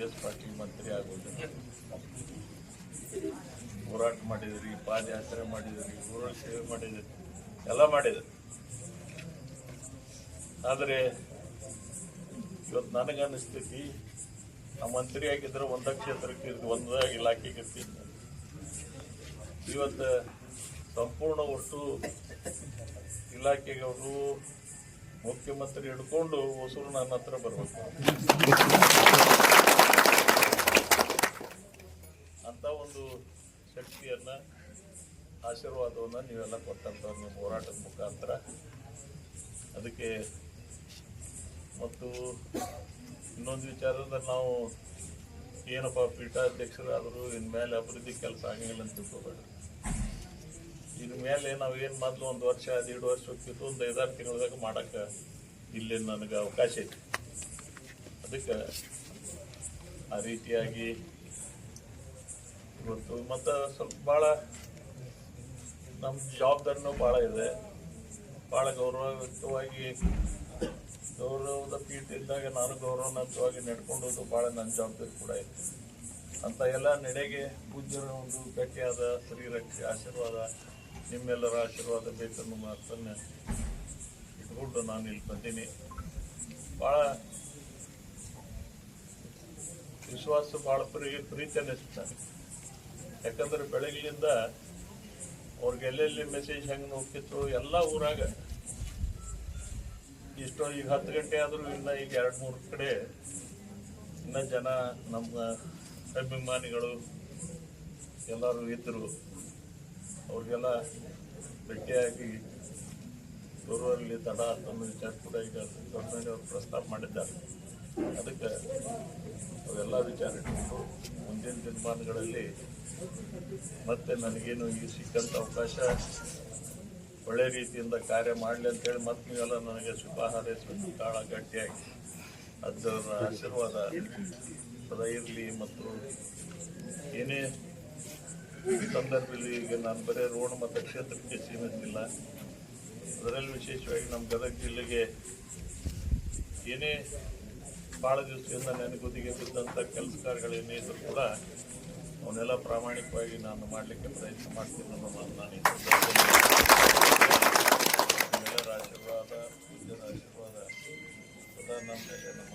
Congress party ಮಂತ್ರಿ ಆಗೋದು. ಹೋರಾಟ ಮಾಡಿದ್ರಿ, ಪಾದಯಾತ್ರೆ ಮಾಡಿದ್ರಿ, ಊರ ಸೇವೆ ಮಾಡಿದ್ರಿ, ಎಲ್ಲ ಮಾಡಿದ್ರಿ. ಆದರೆ ಇವತ್ತು ನನಗನ್ನಿಸ್ತೈತಿ, ಆ ಮಂತ್ರಿ ಆಗಿದ್ರೆ ಒಂದ ಕ್ಷೇತ್ರಕ್ಕೆ ಒಂದ ಇಲಾಖೆಗೆ ಇರ್ತಿದ್ದೆ. ಇವತ್ತು ಸಂಪೂರ್ಣ ಒಟ್ಟು ಇಲಾಖೆಗೆ ಅವರು ಮುಖ್ಯಮಂತ್ರಿ ಹಿಡ್ಕೊಂಡು ಹೊಸರು ನನ್ನ ಹತ್ರ ಬರ್ಬೇಕು ಅಂತ ಒಂದು ಶಕ್ತಿಯನ್ನ, ಆಶೀರ್ವಾದವನ್ನ ನೀವೆಲ್ಲ ಕೊಟ್ಟಂತ ನಿಮ್ಮ ಹೋರಾಟದ ಮುಖಾಂತರ. ಅದಕ್ಕೆ ಮತ್ತು ಇನ್ನೊಂದು ವಿಚಾರದಲ್ಲಿ ನಾವು ಏನಪ್ಪ ಪೀಠಾಧ್ಯಕ್ಷರಾದರೂ ಇನ್ಮೇಲೆ ಅಭಿವೃದ್ಧಿ ಕೆಲಸ ಆಗಂಗಿಲ್ಲ ಅಂತ ತಿಳ್ಕೊಬೇಡ್ರಿ. ಇನ್ಮೇಲೆ ನಾವು ಏನು ಮೊದಲು 1 ವರ್ಷ 1.5 ವರ್ಷ ಹೋಗ್ತಿತ್ತು, ಒಂದು 5-6 ತಿಂಗಳದಾಗ ಮಾಡಕ್ಕೆ ಇಲ್ಲಿ ನನಗೆ ಅವಕಾಶ ಐತಿ. ಅದಕ್ಕೆ ಆ ರೀತಿಯಾಗಿ ಇವತ್ತು ಮತ್ತು ಸ್ವಲ್ಪ ಭಾಳ ನಮ್ಮ ಜವಾಬ್ದಾರಿನೂ ಭಾಳ ಇದೆ. ಭಾಳ ಗೌರವಯುತವಾಗಿ ಗೌರವದ ಪೀಠ ಇದ್ದಾಗ ನಾನು ಗೌರವಯುತವಾಗಿ ನಡ್ಕೊಂಡೋದು ಭಾಳ ನನ್ನ ಜವಾಬ್ದಾರಿ ಕೂಡ ಇತ್ತು. ಅಂತ ಎಲ್ಲ ನಡೆಗೆ ಪೂಜ್ಯರ ಒಂದು ಗಟ್ಟಿಯಾದ ಶ್ರೀರಕ್ಷೆ ಆಶೀರ್ವಾದ, ನಿಮ್ಮೆಲ್ಲರ ಆಶೀರ್ವಾದ ಬೇಕನ್ನು ಮಾತನ್ನು ಇಟ್ಕೊಂಡು ನಾನು ಇಲ್ಲಿ ಬಂದೀನಿ. ಭಾಳ ವಿಶ್ವಾಸ, ಭಾಳ ಪ್ರೀತಿ ಅನ್ನಿಸ್ತಾನೆ. ಯಾಕಂದ್ರೆ ಬೆಳಗ್ಲಿಂದ ಅವ್ರಿಗೆ ಎಲ್ಲೆಲ್ಲಿ ಮೆಸೇಜ್ ಹೆಂಗೆ ಹೋಗ್ತಿತ್ತು ಎಲ್ಲ ಊರಾಗ. ಇಷ್ಟೋ ಈಗ 10 ಗಂಟೆ ಆದರೂ ಇನ್ನು ಈಗ 2-3 ಕಡೆ ಇನ್ನ ಜನ ನಮ್ಮ ಅಭಿಮಾನಿಗಳು ಎಲ್ಲರೂ ಇದ್ದರು. ಅವ್ರಿಗೆಲ್ಲ ಭೇಟಿಯಾಗಿ ಗೌರವಲ್ಲಿ ತಡ ಅನ್ನೋ ವಿಚಾರ ಕೂಡ ಈಗ ಗೌರ್ಮೆಂಟ್ ಅವರು ಪ್ರಸ್ತಾಪ ಮಾಡಿದ್ದಾರೆ. ಅದಕ್ಕೆ ಅವೆಲ್ಲ ವಿಚಾರ ಇಟ್ಕೊಂಡು ಮುಂದಿನ ದಿನಮಾನಗಳಲ್ಲಿ ಮತ್ತೆ ನನಗೇನು ಈ ಸಿಕ್ಕಂಥ ಅವಕಾಶ ಒಳ್ಳೆ ರೀತಿಯಿಂದ ಕಾರ್ಯ ಮಾಡಲಿ ಅಂತೇಳಿ ಮತ್ತೆ ನೀವೆಲ್ಲ ನನಗೆ ಶುಭ ಹಾರೈಸಬೇಕು. ಕಾಳ ಗಟ್ಟಿಯಾಗಿ ಅದರ ಆಶೀರ್ವಾದ ಸದಾ ಇರಲಿ. ಮತ್ತು ಏನೇ ಈ ಸಂದರ್ಭದಲ್ಲಿ ಈಗ ನಾನು ಬರೀ ರೋಡ್ ಮತ್ತು ಕ್ಷೇತ್ರಕ್ಕೆ ಸೀಮಿತಿಲ್ಲ, ಅದರಲ್ಲಿ ವಿಶೇಷವಾಗಿ ನಮ್ಮ ಗದಗ ಜಿಲ್ಲೆಗೆ ಏನೇ ಭಾಳ ದಿವಸದಿಂದ ನೆನಗುದಿಗೆ ಬಿದ್ದಂಥ ಕೆಲಸ ಕಾರ್ಯಗಳೇನೇ ಇದ್ರೂ ಕೂಡ ಅವನ್ನೆಲ್ಲ ಪ್ರಾಮಾಣಿಕವಾಗಿ ನಾನು ಮಾಡಲಿಕ್ಕೆ ಪ್ರಯತ್ನ ಮಾಡ್ತೀನಿ ಅನ್ನೋ ಮಾತು ನಾನು ಈ ಸಂದರ್ಭದಲ್ಲಿ ಆಶೀರ್ವಾದ, ಪೂಜ್ಯರ ಆಶೀರ್ವಾದ ಸದಾ ನಮ್ಮ ಮೇಲೆ, ನಮ್ಮ